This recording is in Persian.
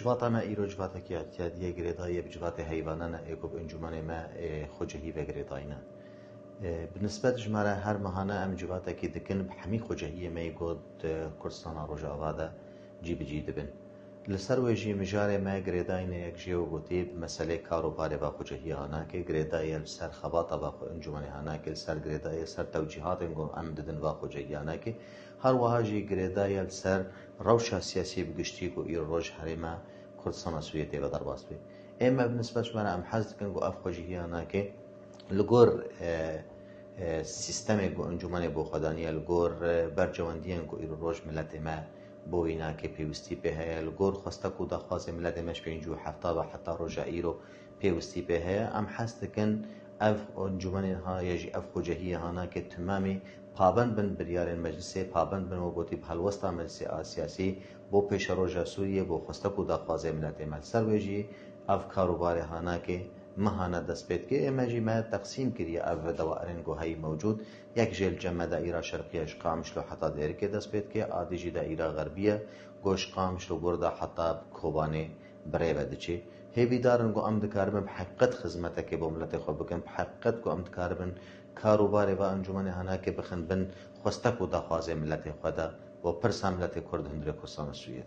جواتا ما ایرو جواتا کی اتیادیه گریدایی بجوات حیوانان اگوب انجمن ما خوجهی و گریداینا بالنسبة جمارة هر مهانة ام جواتا کی دکن بحمی خوجهی ما یگود کردستان روجاوا دا جی بجی دبن لسر وجی مجاره ما گریداین یک جیو گوتی مسئله کارو باره با خوجهی هانا که گریدای سر خباطا با انجمن هانا که سر گریدای سر توجیهات انگو ام ددن با خوجهی هانا که هر وهاجی گریدای سر روشا سیاسی بگشتی کو ایر روج حریما کردستان سویتی و درباس بی اما بالنسبة جمارة ام حز دکن گو اف خوجهی هانا که لگور سیستم گو انجمن بو خدانیه لگور برجواندین گو ایر روج ملت ما بوینا که پیوستی به هیا لگور خواسته کو دخواست ملت مش پینجو هفته و حتی روزا ایرو پیوستی به هیا ام حست کن اف انجمن ها یجی اف خوجهی هانا که تمامی پابند بن بریار مجلس پابند بن وگوتی بحلوستا مجلس سیاسی بو پیش روزا سوریه بو خواسته کو دخواست ملت مل سر وجی اف کاروبار هانا که مهانه دست بید که امجی ما تقسیم کریه اف دوائرن گو هی موجود یک جل جمع دائره شرقیش قامش لو حتی دایر که دست بید که آدیجی دائره غربیه گوش قامش لو گرده حتی کوبانه برای بدچی هیوی دارن گو ام دکاربن بحقیقت خدمت که با ملت خود بکن بحقیقت گو ام دکاربن کاروبار و انجمن هانا که بخن بن خواسته کو دخواست ملت خود و پرسا ملت کرد هندره کردستان سویه